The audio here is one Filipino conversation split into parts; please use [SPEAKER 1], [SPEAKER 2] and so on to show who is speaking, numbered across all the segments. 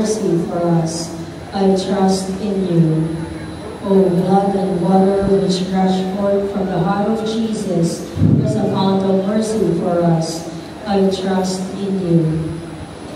[SPEAKER 1] mercy for us. I trust in you. O blood and water which gush forth from the heart of Jesus as a fount of mercy for us, I trust in you.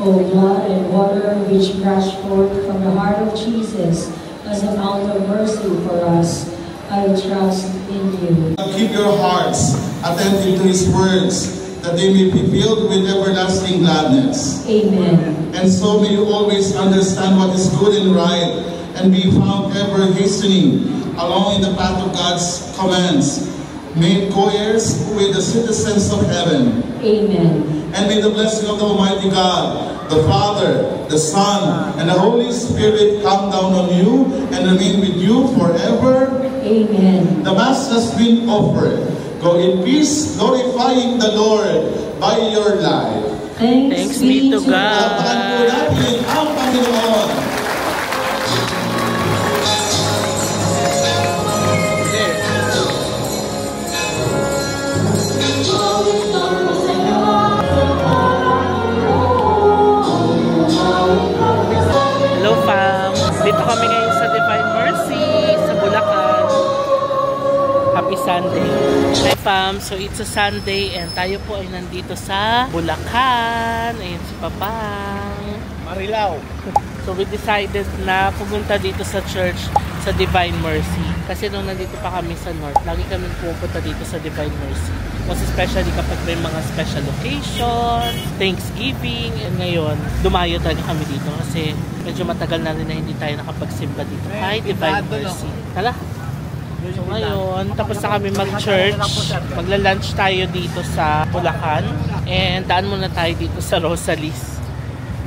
[SPEAKER 1] O blood and water which gush forth from the heart of Jesus as a fount of mercy for us, I trust in you.
[SPEAKER 2] Keep your hearts attentive to His words, that they may be filled with everlasting gladness.
[SPEAKER 1] Amen.
[SPEAKER 2] And so may you always understand what is good and right, and be found ever hastening along in the path of God's commands, made co-heirs with the citizens of heaven.
[SPEAKER 1] Amen.
[SPEAKER 2] And may the blessing of the Almighty God, the Father, the Son, and the Holy Spirit come down on you and remain with you forever.
[SPEAKER 1] Amen.
[SPEAKER 2] The Mass has been offered. Go in peace, glorifying the Lord by your life.
[SPEAKER 1] Thanks
[SPEAKER 3] be to God.
[SPEAKER 2] Labanan po natin ang Panginoon.
[SPEAKER 3] Hello fam! Dito kami ngayon sa Divine Mercy sa Bulacan. Happy Sunday! Hi fam! So it's a Sunday and tayo po ay nandito sa Bulacan. Ayan si Papang
[SPEAKER 4] Marilao.
[SPEAKER 3] So we decided na pumunta dito sa church sa Divine Mercy. Kasi nung nandito pa kami sa North, lagi kami pupunta dito sa Divine Mercy. Most especially kapag may mga special occasion, Thanksgiving, and ngayon, dumayo talaga kami dito kasi medyo matagal na rin na hindi tayo nakapagsimba dito. Hi, Divine Mercy. Hala? So ngayon, tapos na kami mag-church. Magla-lunch tayo dito sa Bulacan. And daan muna tayo dito sa Rosalis.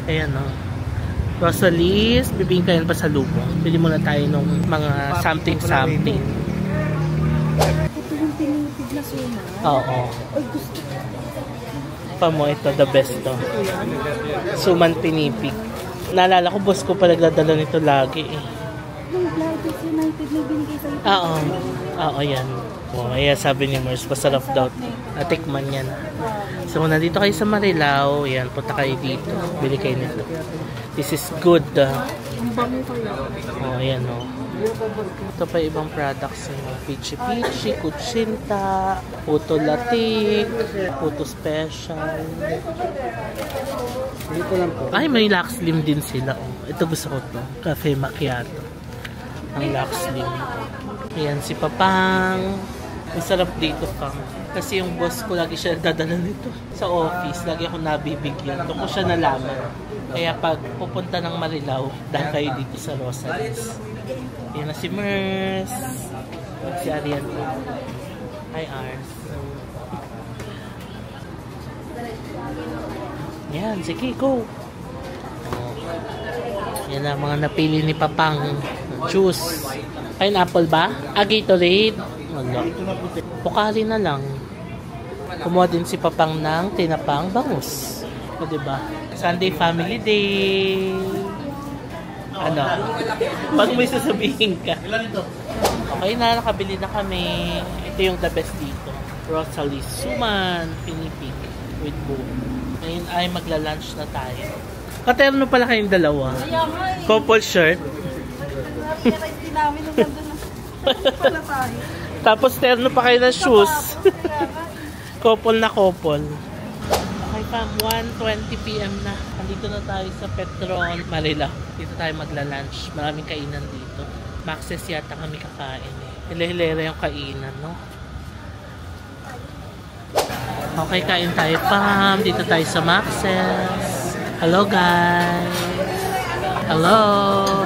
[SPEAKER 3] Ayan o. Rosalis, bibingkayan pa sa lubong. Bili muna tayo ng mga something-something.
[SPEAKER 5] Ito yung tinitid na suman?
[SPEAKER 3] Oo.
[SPEAKER 5] Ay, gusto ko.
[SPEAKER 3] Pa mo, ito, the best to. Suman pinipig. Naalala ko, boss ko pa nagdadala nito lagi eh.
[SPEAKER 5] Yung Gladius United na binigay sa'yo.
[SPEAKER 3] Oo. Oo, yan. O, ayan, sabi ni Mers, masarap daw. Natikman yan. So, kung nandito kayo sa Marilao, yan, punta kayo dito. Bili kayo nito. This is good.
[SPEAKER 5] Ang bango kaya.
[SPEAKER 3] O, ayan o. Ito pa ibang products. Pichi-pichi, kutsinta, puto latik, puto special. Ay, may lax slim din sila. Oh. Ito gusto ko to. Cafe macchiato. Ang lax slim. Ayan si Papang. Ang sarap dito, Pang. Kasi yung boss ko lagi siya dadala nito sa office. Lagi ako nabibigyan. Doon ko siya nalaman. Kaya pag pupunta ng Marilao, dahil kayo dito sa Rosalis. Yan na si Mers. Si Arian. Hi, Ars. Yan, sige, go. Yan na, mga napili ni Papang. Juice. Pineapple ba? Gatorade. Wala. Pukali na lang. Kumuha din si Papang ng tinapang bangus. O, diba? Sunday Family Day. Ano? Pag may sasabihin ka. Okay na, nakabili na kami. Ito yung the best dito. Rosalis Suman Pinipig with boom. Ngayon ay magla-lunch na tayo. Katerno pala kayong dalawa. Couple shirt. Tapos terno pa kayo ng shoes. Couple na couple. Okay pa, 1:20 PM na. Andito na tayo sa Petron, Marilao. Dito tayo magla-lunch. Maraming kainan dito. Maxes yata kami kakain eh. Hila-hilera yung kainan, no? Okay, kain tayo, Pam. Dito tayo sa Maxes. Hello, guys. Hello.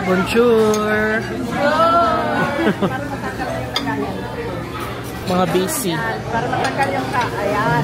[SPEAKER 3] Bonjour. Mga busy.
[SPEAKER 5] Para matagal yung ayan.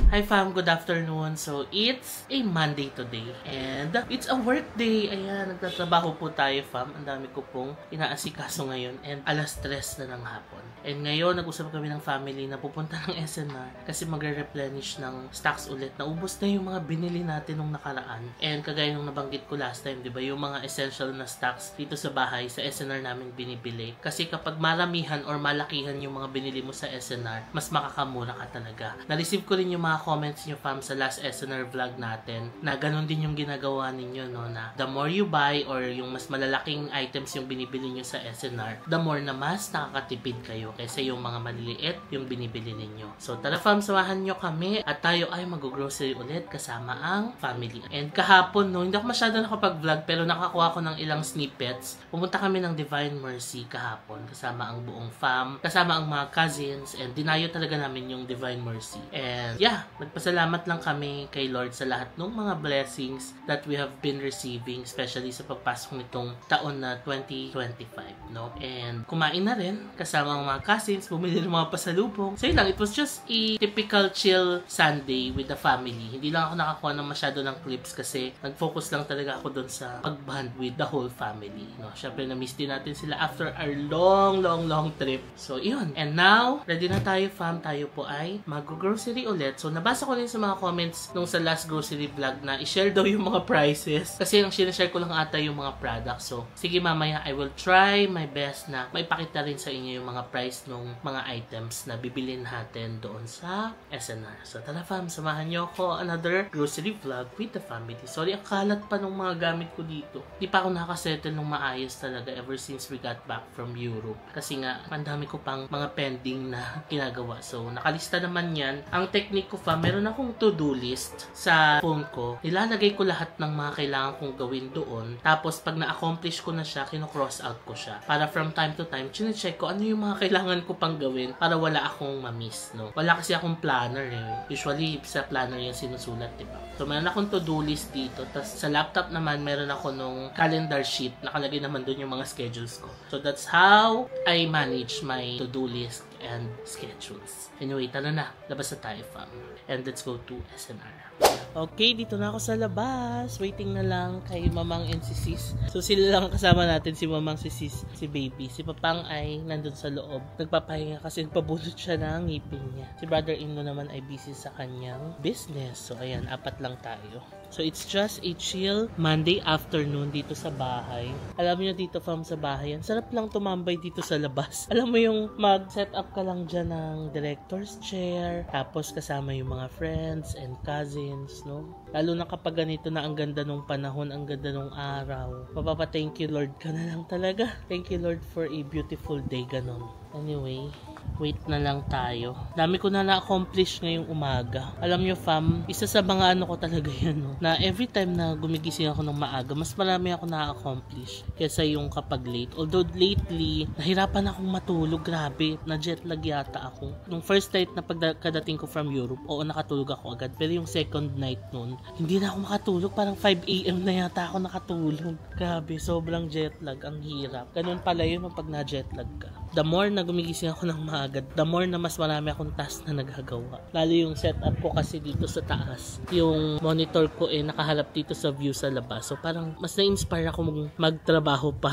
[SPEAKER 3] Hi fam, good afternoon. So, it's a Monday today. And it's a work day. Ayan, nagtatrabaho po tayo fam. Ang dami ko pong inaasikaso ngayon. And alas 3 na ng hapon. And ngayon, nag-usap kami ng family na pupunta ng SNR kasi magre-replenish ng stocks ulit. Naubos na yung mga binili natin nung nakaraan. And kagaya nung nabanggit ko last time, di ba, yung mga essential na stocks dito sa bahay, sa SNR namin binibili. Kasi kapag maramihan or malakihan yung mga binili mo sa SNR, mas makakamura ka talaga. Na-receive ko rin yung mga comments nyo, fam, sa last SNR vlog natin na ganun din yung ginagawa ninyo, no, na the more you buy or yung mas malalaking items yung binibili nyo sa SNR, the more na mas nakakatipid kayo kaysa yung mga maliliit yung binibili ninyo. So tara fam, samahan nyo kami at tayo ay mag-grocery ulit kasama ang family. And kahapon, no, hindi ako masyado nakapag-vlog pero nakakuha ko ng ilang snippets. Pumunta kami ng Divine Mercy kahapon kasama ang buong fam, kasama ang mga cousins, and dinayo talaga namin yung Divine Mercy. And yeah, nagpasalamat lang kami kay Lord sa lahat ng mga blessings that we have been receiving, especially sa pagpasok nitong taon na 2025, no? And kumain na rin kasama ang mga cousins, bumili ng mga pasalubong. So yun lang, it was just a typical chill Sunday with the family. Hindi lang ako nakakuha ng masyado ng clips kasi nag-focus lang talaga ako dun sa pag-bond with the whole family, no? Syempre na-miss din natin sila after our long trip. So yun. And now, ready na tayo fam, tayo po ay mag-grocery ulit. So nabasa ko rin sa mga comments nung sa last grocery vlog na i-share daw yung mga prices kasi ang sinashare ko lang ata yung mga products. So sige mamaya, I will try my best na maipakita rin sa inyo yung mga price ng mga items na bibilin natin doon sa SNR. So tara fam, samahan nyo ako another grocery vlog with the family. Sorry, ang kalat pa ng mga gamit ko dito. Di pa ako nakasettle ng maayos talaga ever since we got back from Europe. Kasi nga, ang dami ko pang mga pending na ginagawa. So, nakalista naman yan. Ang technique ko fam, meron akong to-do list sa phone ko. Nilalagay ko lahat ng mga kailangan kong gawin doon. Tapos, pag na-accomplish ko na siya, kino-cross out ko siya. Para from time to time, chine-check ko ano yung mga kailangan ko pang gawin para wala akong ma-miss, no? Wala kasi akong planner eh. Usually, sa planner yung sinusulat, diba? So, meron akong to-do list dito. Tapos, sa laptop naman, meron ako nung calendar sheet. Nakalagay naman doon yung mga schedules ko. So, that's how I manage my to-do list and schedules. Anyway, tara na. Labas na tayo, fam. And let's go to SNR. Okay, dito na ako sa labas. Waiting na lang kay Mamang and si Sis. So, sila lang kasama natin, si Mamang, si Sis, si Baby. Si Papang ay nandun sa loob. Nagpapahinga kasi pabulot siya ng ngipin niya. Si brother-in-law naman ay busy sa kanyang business. So, ayan, apat lang tayo. So, it's just a chill Monday afternoon dito sa bahay. Alam niyo dito, fam, sa bahay yan. Sarap lang tumambay dito sa labas. Alam mo yung mag-set up ka lang dyan ng director's chair. Tapos, kasama yung mga friends and cousins, no? Lalo na kapag ganito na ang ganda nung panahon, ang ganda nung araw. Mapapa-thank you Lord ka na lang talaga. Thank you Lord for a beautiful day, ganon. Anyway, wait na lang tayo. Dami ko na na-accomplish ngayong umaga. Alam nyo fam, isa sa mga ano ko talaga yan, no? Na every time na gumigising ako ng maaga, mas marami ako na-accomplish kaysa yung kapag late. Although lately, nahirapan akong matulog. Grabe, na jet lag yata ako. Nung first night na pagkadating ko from Europe, oo, nakatulog ako agad. Pero yung second night nun, hindi na ako makatulog. Parang 5 AM na yata ako nakatulog. Grabe, sobrang jet lag. Ang hirap. Ganun pala yun pag na-jet lag ka. The more na gumigising ako ng maaga, the more na mas marami akong task na nagagawa. Lalo yung setup ko kasi dito sa taas. Yung monitor ko nakaharap dito sa view sa labas. So parang mas na-inspire ako magtrabaho pa.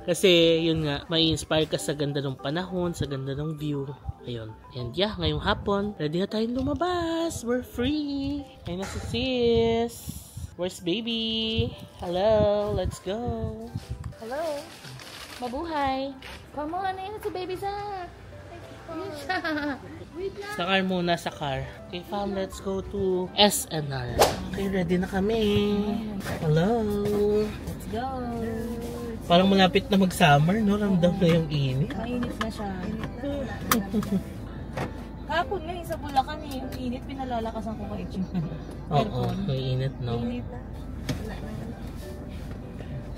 [SPEAKER 3] Kasi yun nga, may inspire ka sa ganda ng panahon, sa ganda ng view. Ayun. And yeah, ngayong hapon, ready na tayong lumabas. We're free. Ayun na si Sis. Where's Baby? Hello, let's go.
[SPEAKER 5] Hello. Mabuhay. Come on, ayun si Baby Zach.
[SPEAKER 3] Sa car muna, sa car. Okay fam, let's go to SNR. Okay, ready na kami. Hello.
[SPEAKER 5] Let's go.
[SPEAKER 3] Parang malapit na mag-summer, no? Ramdam na yung init.
[SPEAKER 5] Mainit na siya. Kapon nga sa Bulacan yung init, pinalalakasan ko kay Ching.
[SPEAKER 3] Oo, may init, no?
[SPEAKER 5] Init na.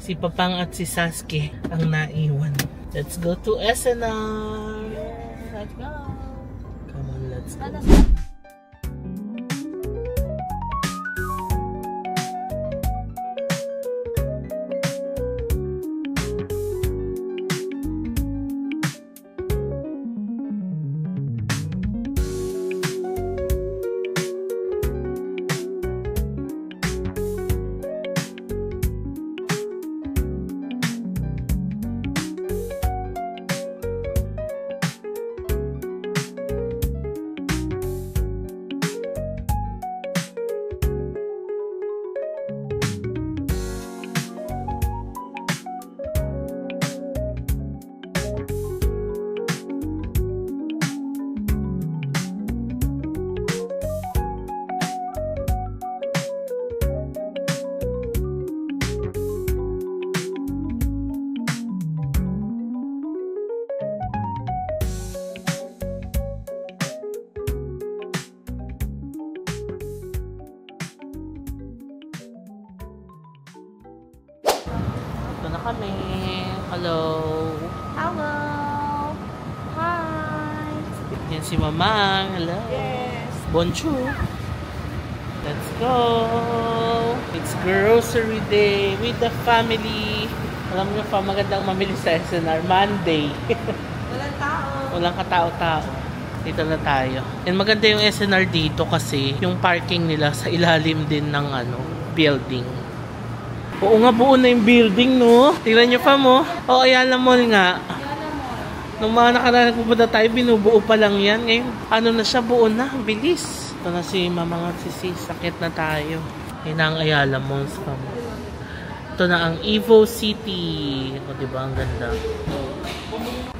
[SPEAKER 3] Si Papang at si Sasuke ang naiwan. Let's go to SNR.
[SPEAKER 5] Let's go.
[SPEAKER 3] Come on, let's go. na kami. Hello.
[SPEAKER 5] Hello. Hi.
[SPEAKER 3] Yan si Mamang. Hello.
[SPEAKER 5] Yes.
[SPEAKER 3] Bonjour. Let's go. It's grocery day with the family. Alam niyo pa, magandang mamili sa SNR Monday.
[SPEAKER 5] Walang tao.
[SPEAKER 3] Walang katao-tao. Dito na tayo. And maganda yung SNR dito kasi yung parking nila sa ilalim din ng building. Oo nga, buo na yung building, no? Tingnan nyo pa mo. O, Ayala Mall nga. Nung mga nakaraan pupunta tayo, binubuo pa lang yan. Ngayon, na siya, buo na. Bilis. Ito na si Mama at si Sis. Sakit na tayo. Yan ang Ayala Malls pa mo. Ito na ang Evo City. O, diba? Ang ganda.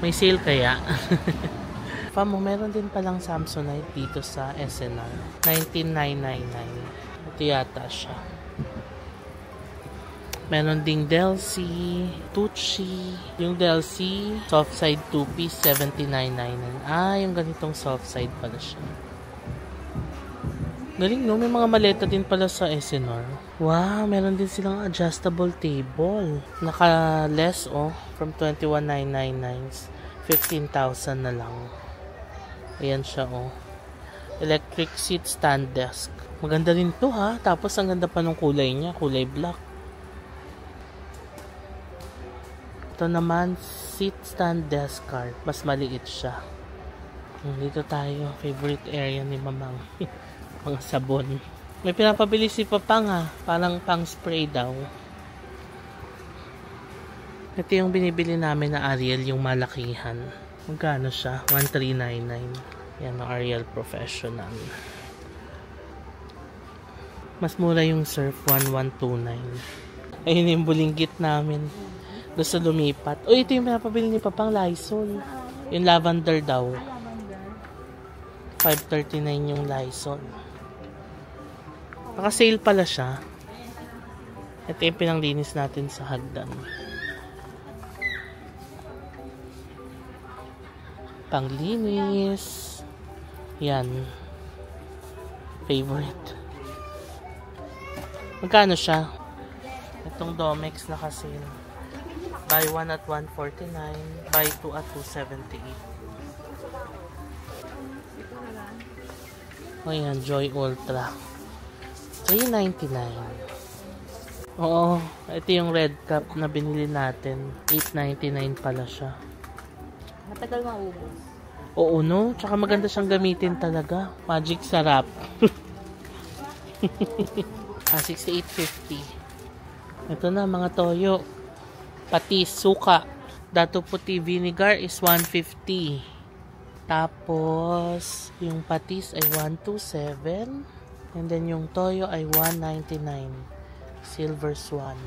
[SPEAKER 3] May sale kaya. Famo, meron din palang Samsonite dito sa SNR. 19,999. Ito yata siya. Meron ding Delci, Tucci. Yung Delci, soft side 2-piece, 79,999. Yung ganitong soft side pala siya. Galing, no? May mga maleta din pala sa SNR. Wow, meron din silang adjustable table. Naka-less, from 21,999. 15,000 na lang. Ayan siya, Electric seat stand desk. Maganda rin to, ha? Tapos, ang ganda pa ng kulay niya. Kulay black. Ito naman, seat stand desk cart. Mas maliit siya. Dito tayo. Favorite area ni Mamang. Mga sabon. May pinapabili si Papang, ha? Parang pang spray daw. Ito yung binibili namin na Ariel, yung malakihan. Magkano siya? 1,399. Yan ang Ariel Professional. Mas mura yung Surf, 1,129. Ayun yung bulinggit namin. Gusto lumipat. Ito yung pinapabili ni Papang, Lysol. Yung lavender daw. 5,39 yung Lysol. Naka-sale pala siya. Ito yung pinanglinis natin sa hagdan. Panglinis. Yan. Favorite. Magkano siya? Itong Domex naka-sale. Buy 1 at 149, buy 2 at 278. Ayan, Joy Ultra. 399. Oo, ito yung red cup na binili natin. 899 pala siya.
[SPEAKER 5] Matagal maubos.
[SPEAKER 3] Oo, no? Tsaka maganda siyang gamitin talaga. Magic sarap. 68.50. Ito na, mga toyo. Patis, suka. Dato puti vinegar is 150. Tapos, yung patis ay 127. And then, yung toyo ay 199. Silver Swan.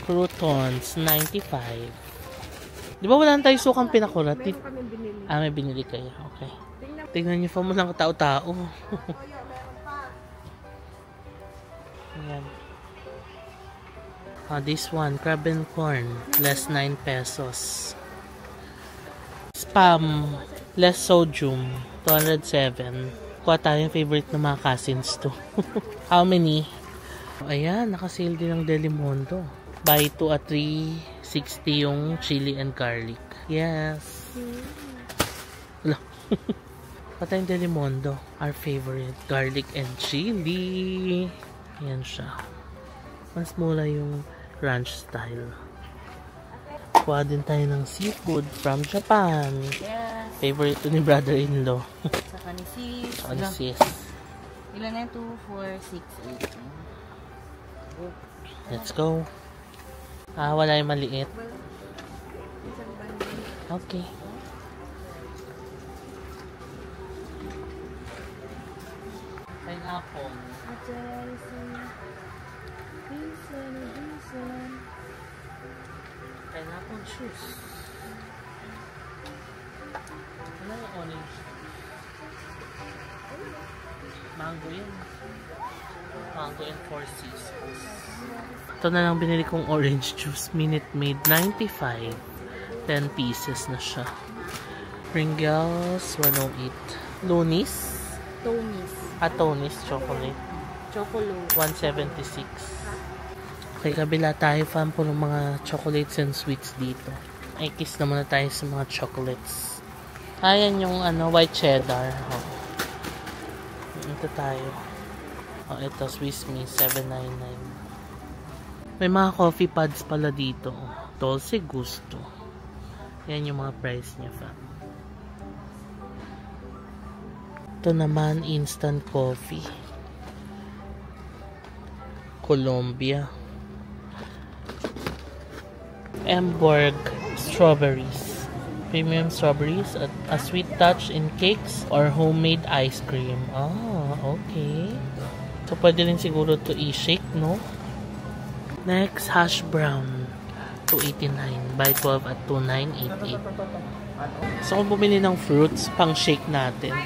[SPEAKER 3] Croutons, 95. Di ba wala na tayo sukang pinakulat?
[SPEAKER 5] Meron kami binili.
[SPEAKER 3] May binili kayo. Okay. Tingnan niyo pa mo lang katao-tao. Ayan. This one, crab and corn, less 9 pesos. Spam, less sodium, 207. Kuha tayo yung favorite ng mga cousins to. How many? Ayan, nakasale din ng Delimundo. Buy 2 at 360 yung chili and garlic. Yes. Wala. Pata yung Delimundo. Our favorite, garlic and chili. Ayan siya. Mas mura yung ranch style. Kuha din tayo ng seafood from Japan.
[SPEAKER 5] Yes.
[SPEAKER 3] Favorite to ni brother-in-law.
[SPEAKER 5] Saka ni sis.
[SPEAKER 3] Saka ni sis.
[SPEAKER 5] Ilan na 2, 4, 6, 8.
[SPEAKER 3] Let's go. Wala yung maliit. Okay. Pineapple. Pineapple juice. Wala yung orange. Mango yan. Mango and 4 seasons. Ito na lang binili kong orange juice. Minute Maid, 95. 10 pieces na siya. Pringles, 108. Lonis?
[SPEAKER 5] Tonis.
[SPEAKER 3] Tonis chocolate.
[SPEAKER 5] Chocolate.
[SPEAKER 3] 176. Okay, kabila tayo fam po ng mga chocolates and sweets dito. Ay, kiss na muna tayo sa mga chocolates. Ayan yung white cheddar. Oh. Ito tayo. Oh, ito, Swiss Me, $7.99. May mga coffee pads pala dito. Dolce Gusto. Yan yung mga price niya, fam. Ito naman, instant coffee. Colombia. Emborg strawberries. Premium strawberries. A sweet touch in cakes or homemade ice cream. Ah, okay. So, pwede rin siguro to i-shake, no? Next, hash brown. $2.89. Buy 12 at $2.988. So, kung bumili ng fruits, pang shake natin.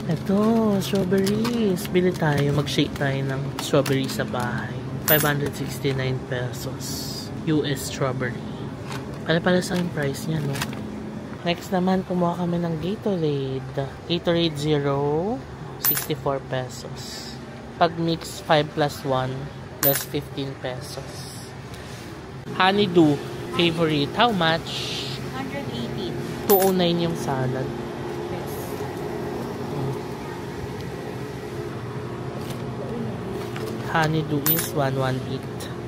[SPEAKER 3] Ito, strawberries. Bili tayo. Mag-shake tayo ng strawberries sa bahay. 569 pesos. US strawberry. Pala sa yung price niya, no? Next naman, kumuha kami ng Gatorade. Gatorade Zero, 64 pesos. Pag mix 5 plus 1, plus 15 pesos. Honeydew, favorite. How much?
[SPEAKER 5] 180.
[SPEAKER 3] 209 yung salad. Honeydew is 118.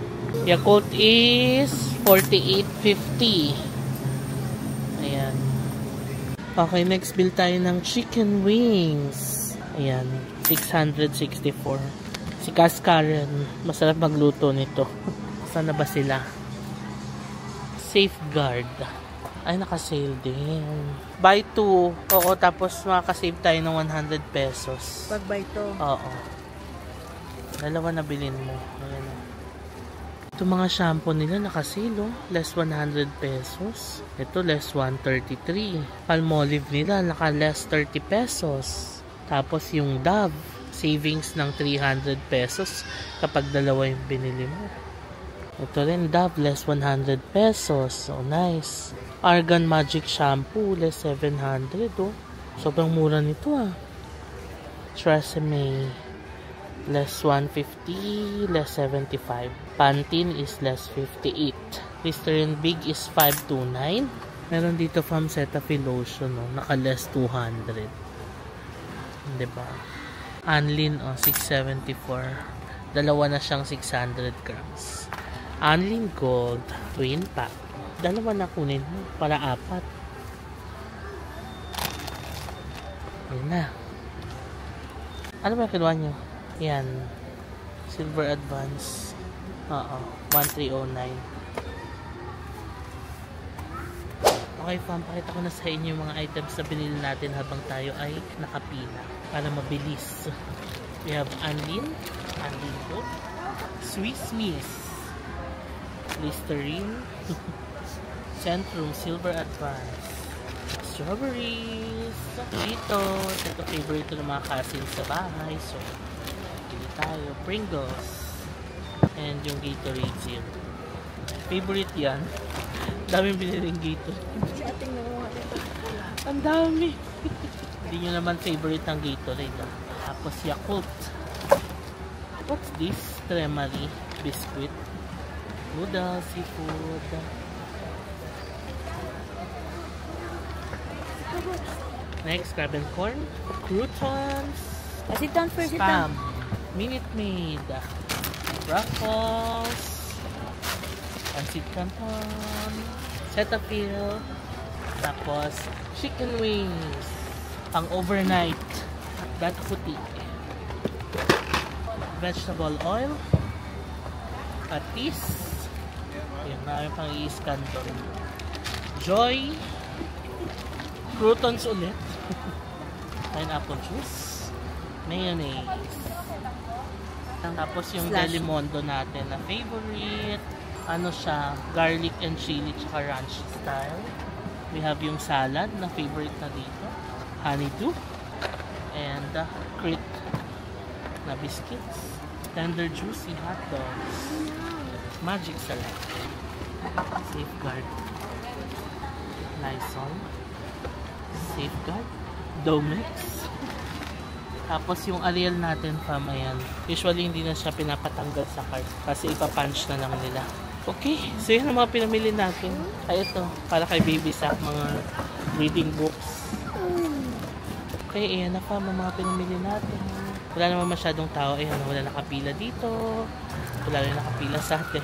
[SPEAKER 3] Yakult is 48.50. Ayan. Okay, next bill tayo ng chicken wings. Ayan, 664. Si Karen, masarap magluto nito. Saan na ba sila? Safeguard. Ay, naka-sale din. Buy 2. Oo, tapos makaka-save tayo ng 100 pesos.
[SPEAKER 5] Pag buy 2.
[SPEAKER 3] Oo. Dalawa na bilhin mo. Ayan. Ito mga shampoo nila naka-sale, oh. Less 100 pesos. Ito less 133. Palmolive nila naka-less 30 pesos. Tapos yung Dove, savings ng 300 pesos kapag dalawa yung binili mo. Ito rin Dove, less 100 pesos. So nice. Argan Magic Shampoo, less 700, oh. Sobrang mura nito, ah. Tresemme, less 150, less 75. Pantene is less 58. Listerine Big is 529. Meron dito from Cetaphil lotion, no? Naka less 200. Diba? Anlin, 674. Dalawa na siyang 600 grams. Anlin Gold, twin pack. Dalawa na kunin mo para 4. Ayan na. Ano ba kinuha nyo? Yan. Silver Advance. 1309. Okay, fam, pakita ko na sa inyo yung mga items na binili natin habang tayo ay nakapila para mabilis. We have Anlin Gold, Swiss Miss, Listerine, Centrum Silver Advance, strawberries, Doritos. Ito favorite ng mga cousins sa bahay, so pili tayo. Pringles, and yung Gatorade Zero. Favorite yan. Daming biniling Gatorade. Ang dami. Hindi nyo naman favorite ang Gatorade, ah. Tapos Yakult. What's this? Tremari biscuit. Noodles, seafood. Next, crab and corn. Croutons.
[SPEAKER 5] Sit down first, sit
[SPEAKER 3] Spam.
[SPEAKER 5] down.
[SPEAKER 3] Minute Maid. Ruffles. Pancit Canton. Cetaphil. Tapos, chicken wings. Pang overnight. That puti. Vegetable oil. Patis. Yan, namin pang i-scan doon. Joy. Croutons ulit. Pineapple juice. Mayonnaise. Tapos yung Delimondo natin na favorite. Ano siya? Garlic and chili tsaka ranch style. We have yung salad na favorite na dito. Honeydew. And crit na biscuits. Tender juicy hot dogs. Magic salad. Safeguard. Lysol. Safeguard. Domex. Tapos yung Ariel natin, fam, ayan. Usually hindi na siya pinapatanggal sa cart kasi ipapunch na lang nila. Okay, so yun ang mga pinamili natin. Ay ito, para kay baby sa mga reading books. Okay, ayan na fam, ang mga pinamili natin. Wala naman masyadong tao. Ayan, wala nakapila dito. Wala rin nakapila sa atin.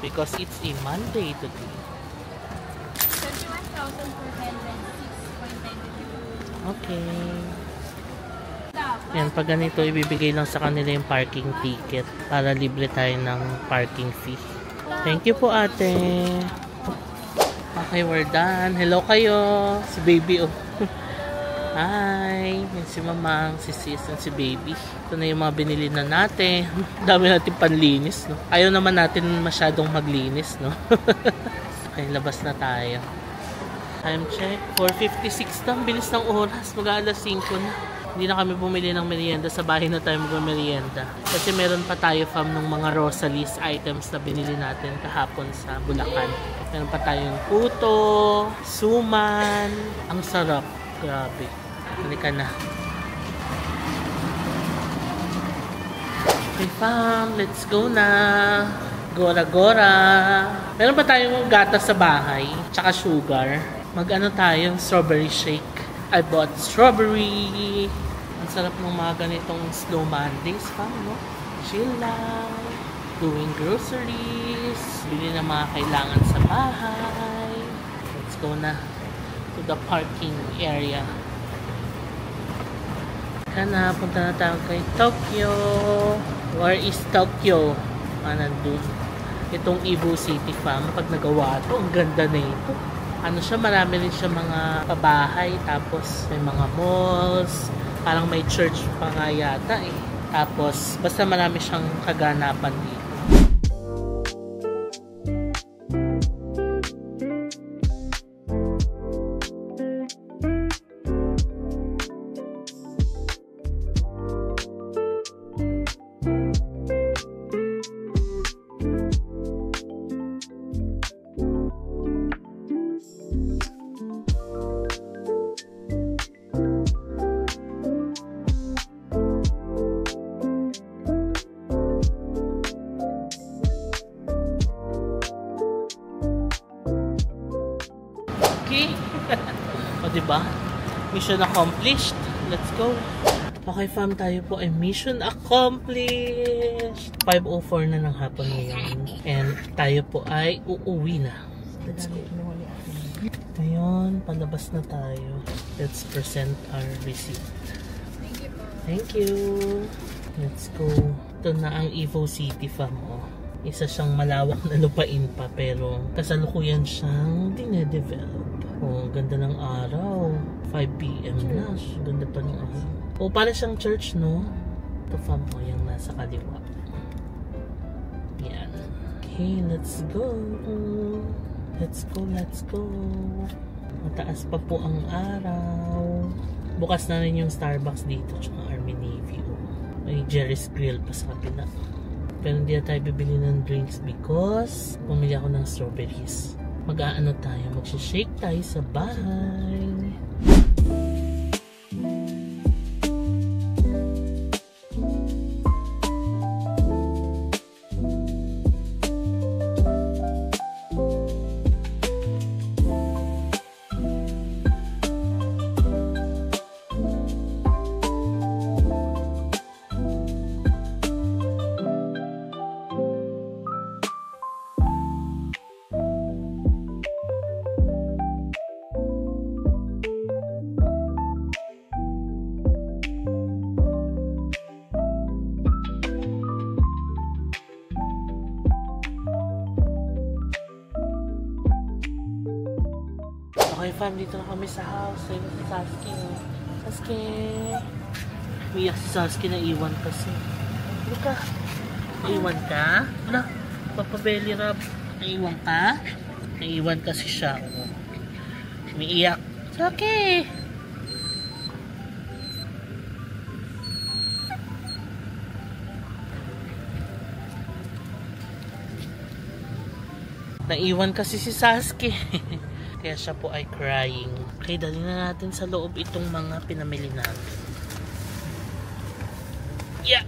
[SPEAKER 3] Because it's a Monday today. 31,406.92. Okay. Yan, pag ganito, ibibigay lang sa kanila yung parking ticket para libre tayo ng parking fee. Thank you po, ate. Okay, we're done. Hello kayo. Si baby, oh. Hi. Yan si mamang, si sis, and si baby. Ito na yung mga binili na natin. Dami natin panlinis, no? Ayaw naman natin masyadong maglinis, no? Okay, labas na tayo. Time check. 4:56 na. Bilis ng oras. Mag-aalas 5 na. Hindi na kami bumili ng merienda. Sa bahay na tayo mag-merienda. Kasi meron pa tayo, fam, ng mga Rosalie's items na binili natin kahapon sa Bulacan. Meron pa tayong puto, suman. Ang sarap. Grabe. Halika na. Okay, fam. Let's go na. Gora-gora. Meron pa tayong gatas sa bahay. Tsaka sugar. Mag-ano tayo? Strawberry shake. I bought strawberry. Ang sarap ng mga ganitong slow Mondays, fam, no? Chill lang. Doing groceries. Bili ng mga kailangan sa bahay. Let's go na to the parking area. Kana, punta na tayo kay Tokyo. Where is Tokyo? Nandun. Itong Evo City, fam. Pag nagawa ito, ang ganda na ito. Ano siya, marami rin siya mga pabahay, tapos may mga malls, parang may church pa nga yata eh. Tapos, basta marami siyang kaganapan dito. Okay. O, diba? Mission accomplished. Let's go. Okay, fam, tayo po ay mission accomplished. 5:04 na ng hapon ngayon. And tayo po ay uuwi na. Let's go. Ayun, palabas na tayo. Let's present our receipt. Thank you. Let's go. Ito na ang Evo City, fam. Oh. Isa siyang malawak na lupain pa, pero kasalukuyan siyang dinedevelop. Oh, ganda ng araw. 5 PM na. Ganda pa ng araw. Oh, para siyang church, no? Ito, fam, oh, yung nasa kaliwa. Yan. Okay, let's go. Let's go, let's go. Mataas pa po ang araw. Bukas na rin yung Starbucks dito, tsaka Army Navy. Oh. May Jerry's Grill pa sa kapila. Pero hindi na tayo bibili ng drinks because pumili ako ng strawberries. Mag-aano tayo, mag-shake tayo sa bahay. Okay, fam, dito na kami sa house. Ayun si Sasuke. Sasuke! Umiyak si Sasuke, naiwan kasi. Ano ka? Naiwan ka? Wala. Papabelly rub. Naiwan ka? Naiwan kasi siya. Umiiyak. Sasuke! Naiwan kasi si Sasuke. Kaya siya po ay crying. Okay, dali na natin sa loob itong mga pinamili natin. Yeah.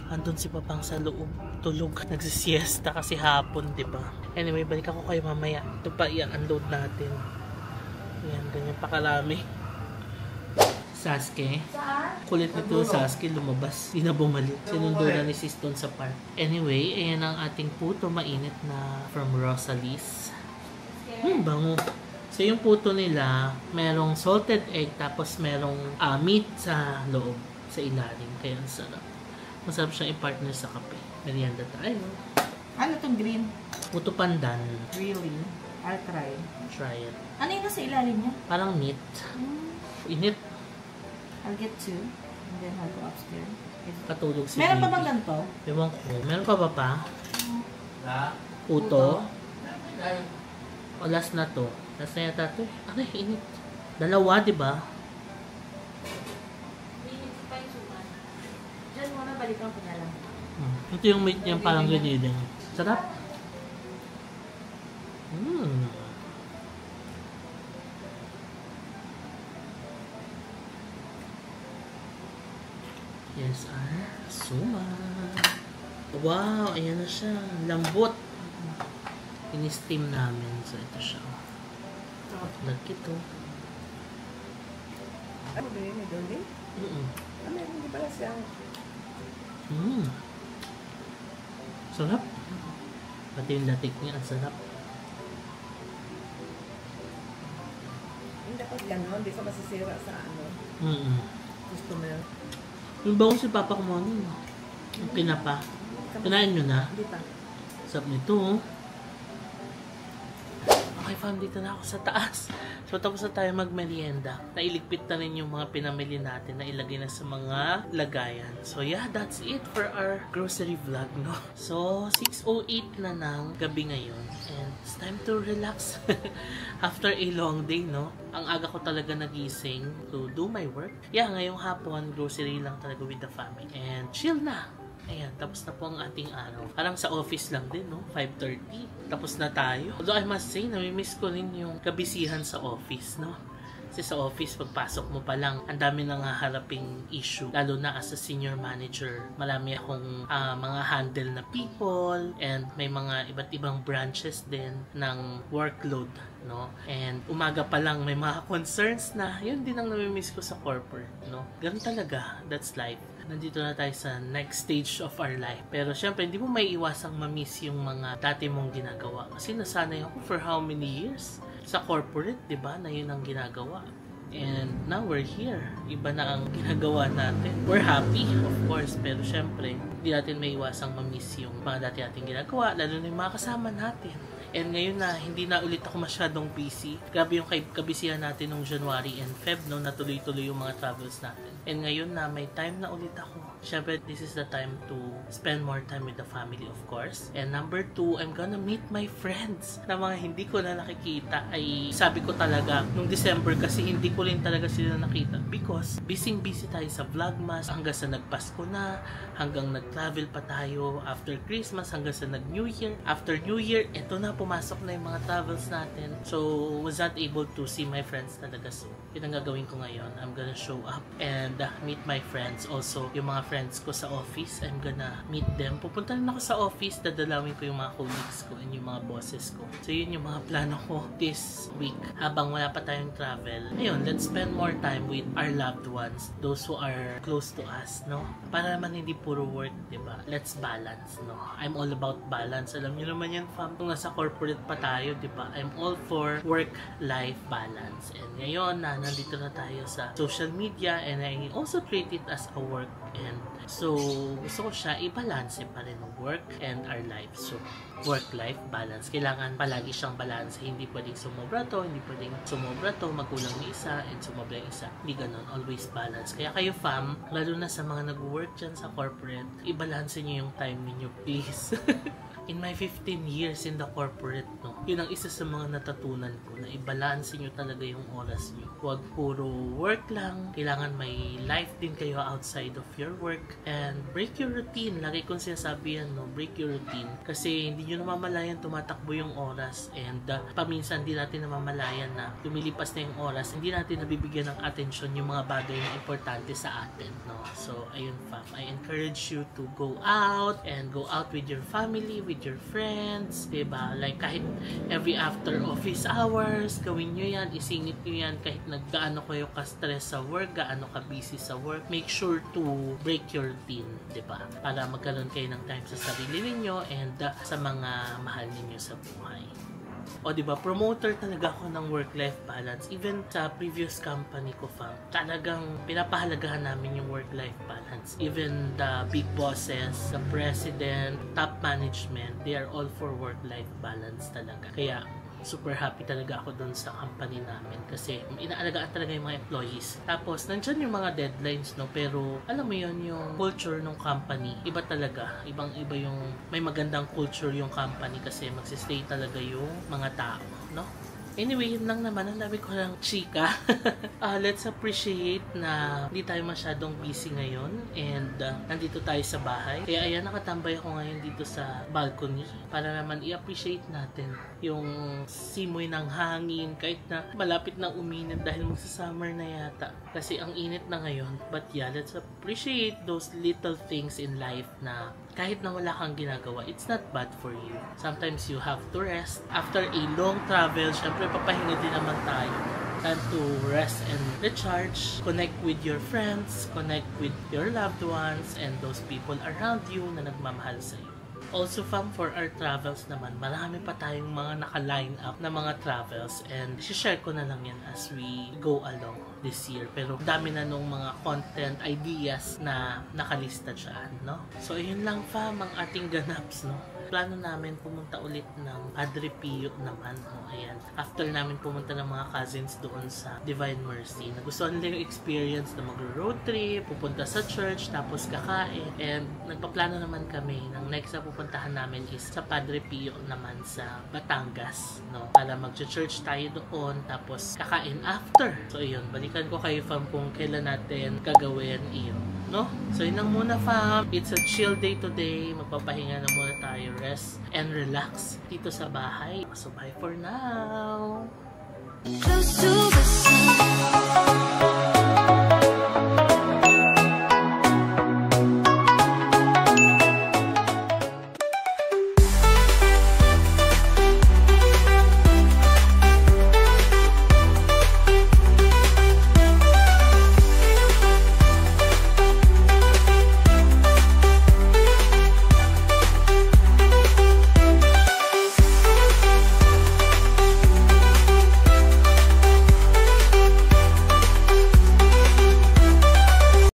[SPEAKER 3] Andun si Papang sa loob. Tulog. Nagsisiesta kasi hapon, di ba? Anyway, balik ako kayo mamaya. Ito pa i-unload natin. Ayan, ganyan pa karami. Sasuke. Kulit nito Sasuke, lumabas. Hindi na bumalik. Sinundo na ni Sis doon sa park. Anyway, ayan ang ating puto. Mainit na from Rosalie's. Bango. So yung puto nila, merong salted egg, tapos merong meat sa loob, sa ilalim. Kaya ang sarap. Masarap siyang i-partner sa kape. Merienda tayo.
[SPEAKER 5] Ano itong green?
[SPEAKER 3] Puto pandan.
[SPEAKER 5] Really? I'll try.
[SPEAKER 3] Try it.
[SPEAKER 5] Ano yung nasa ilalim niya?
[SPEAKER 3] Parang meat. Init.
[SPEAKER 5] I'll get two. And then I'll go upstairs.
[SPEAKER 3] Katulog si
[SPEAKER 5] Meron pa
[SPEAKER 3] baby.
[SPEAKER 5] bang ganito?
[SPEAKER 3] Ewan ko. Meron pa ba pa? Puto? O last na to. Last na yata to. Ano init? Dalawa, di ba?
[SPEAKER 5] Diyan muna, balikan ko na lang.
[SPEAKER 3] Ito yung meat niya parang giniling. Sarap. Yes, suma. Wow, ayan na siya. Lambot. In-steam namin. So, ito siya. Lagkit to.
[SPEAKER 4] Ano ba yun? Doon din? Ano yun? Hindi pala siya.
[SPEAKER 3] Sarap. Pati yung latik niya, ang sarap.
[SPEAKER 4] Hindi dapat gano'n. Hindi ka masisira sa ano. Customer.
[SPEAKER 3] Yung bago si Papa kumain. Yung kinapa. Kinain nyo na?
[SPEAKER 4] Hindi pa.
[SPEAKER 3] Sarap nito, oh. Okay, fam, dito na ako sa taas. So, tapos na tayo magmerienda. Nailigpit na rin yung mga pinamili natin na ilagay na sa mga lagayan. So, yeah, that's it for our grocery vlog, no? So, 6:08 na ng gabi ngayon. And it's time to relax. After a long day, no? Ang aga ko talaga nagising to do my work. Yeah, ngayong hapon, grocery lang talaga with the family. And chill na. Ayan, tapos na po ang ating araw. Parang sa office lang din, no? 5:30. Tapos na tayo. Although I must say, namimiss ko rin yung kabisihan sa office, no? Kasi sa office, pagpasok mo pa lang, ang dami nang haharaping issue. Lalo na as a senior manager. Marami akong mga handle na people and may mga iba't ibang branches din ng workload, no? And umaga pa lang may mga concerns na yun din ang namimiss ko sa corporate, no? Ganun talaga. That's life. Nandito na tayo sa next stage of our life. Pero syempre, hindi mo may iwasang mamiss yung mga dati mong ginagawa. Kasi nasanay ako for how many years? Sa corporate, di ba, na yun ang ginagawa. And now we're here. Iba na ang ginagawa natin. We're happy, of course. Pero syempre, hindi natin may iwasang mamiss yung mga dati natin ginagawa. Lalo na yung mga kasama natin. And ngayon na, hindi na ulit ako masyadong busy. Grabe yung kabisihan natin nung January and Feb, no? Natuloy-tuloy yung mga travels natin. And ngayon na, may time na ulit ako. Siyempre, this is the time to spend more time with the family, of course. And number 2, I'm gonna meet my friends na mga hindi ko na nakikita. Ay, sabi ko talaga, nung December kasi hindi ko rin talaga sila nakita. Because, busy tayo sa Vlogmas, hanggang sa nagpasko na, hanggang nag-travel pa tayo after Christmas, hanggang sa nag-New Year. After New Year, eto na, pumasok na yung mga travels natin. So, was not able to see my friends talaga. So, yun ang gagawin ko ngayon. I'm gonna show up and meet my friends. Also, yung mga friends ko sa office, I'm gonna meet them. Pupunta rin ako sa office, dadalawin ko yung mga colleagues ko and yung mga bosses ko. So, yun yung mga plano ko this week. Habang wala pa tayong travel. Ayun, let's spend more time with our loved ones. Those who are close to us, no? Para naman hindi puro work, diba? Let's balance, no? I'm all about balance. Alam niyo naman yan, fam. Kung nasa corporate pa tayo, di ba? I'm all for work-life balance. And ngayon na nandito na tayo sa social media and I also treat it as a work. And so, gusto ko siya i-balance pa rin ng work and our life. So, work-life balance. Kailangan palagi siyang balance. Hindi pwedeng sumobra to, hindi pwedeng sumobra to, magkulang ni isa, and sumobra yung isa. Hindi ganun. Always balance. Kaya kayo, fam, lalo na sa mga nag-work dyan sa corporate, i-balance niyo yung time niyo, please. in my 15 years in the corporate, no, yun ang isa sa mga natutunan ko, na i-balance nyo talaga yung oras nyo. Huwag puro work lang. Kailangan may life din kayo outside of your work. And break your routine. Lagi kong sinasabi yan, no, break your routine. Kasi hindi nyo namamalayan tumatakbo yung oras. And paminsan hindi natin namamalayan na lumilipas na yung oras. Hindi natin nabibigyan ng atensyon yung mga bagay na importante sa atin, no. So, ayun fam, I encourage you to go out and go out with your family, with your friends, diba? Like kahit every after office hours, gawin nyo yan, isingit nyo yan, kahit gaano kayo ka-stress sa work, gaano ka busy sa work, make sure to break your routine, diba? Para magkaroon kayo ng time sa sarili ninyo and sa mga mahal ninyo sa buhay. O diba, promoter talaga ako ng work-life balance. Even sa previous company ko, fam, talagang pinapahalagahan namin yung work-life balance. Even the big bosses, the president, top management, they are all for work-life balance talaga. Kaya super happy talaga ako dun sa company namin kasi inaalagaan talaga yung mga employees. Tapos, nandyan yung mga deadlines, no? Pero, alam mo yun, yung culture ng company, iba talaga. Ibang-iba yung, may magandang culture yung company kasi magsistay talaga yung mga tao, no? Anyway, yun lang naman. Ang dami ko lang chika. Let's appreciate na hindi tayo masyadong busy ngayon and nandito tayo sa bahay. Kaya ayan, nakatambay ako ngayon dito sa balcony para naman i-appreciate natin yung simoy ng hangin kahit na malapit na uminit dahil magsa-summer na yata. Kasi ang init na ngayon. But yeah, let's appreciate those little things in life na kahit na wala kang ginagawa, it's not bad for you. Sometimes you have to rest. After a long travel, syempre papahinga din naman tayo. Time to rest and recharge. Connect with your friends, connect with your loved ones, and those people around you na nagmamahal sa'yo. Also, fam, for our travels naman, marami pa tayong mga naka-line up na mga travels and share ko na lang yan as we go along this year. Pero dami na nung mga content ideas na nakalista dyan, no? So, ayun lang, fam, ang ating ganaps, no? Plano namin pumunta ulit ng Padre Pio naman. O, ayan. After namin pumunta ng mga cousins doon sa Divine Mercy. Nagustuhan nila yung experience na mag-road trip, pupunta sa church, tapos kakain. And nagpaplano naman kami ng next na pupuntahan namin is sa Padre Pio naman sa Batangas. No? Para mag-church tayo doon, tapos kakain after. So, ayun. Balikan ko kayo, fam, kung kailan natin gagawin iyon. No? So, yun lang muna, fam. It's a chill day today. Magpapahinga na muna tayo. Rest and relax dito sa bahay. So, bye for now!
[SPEAKER 6] Close to the sun.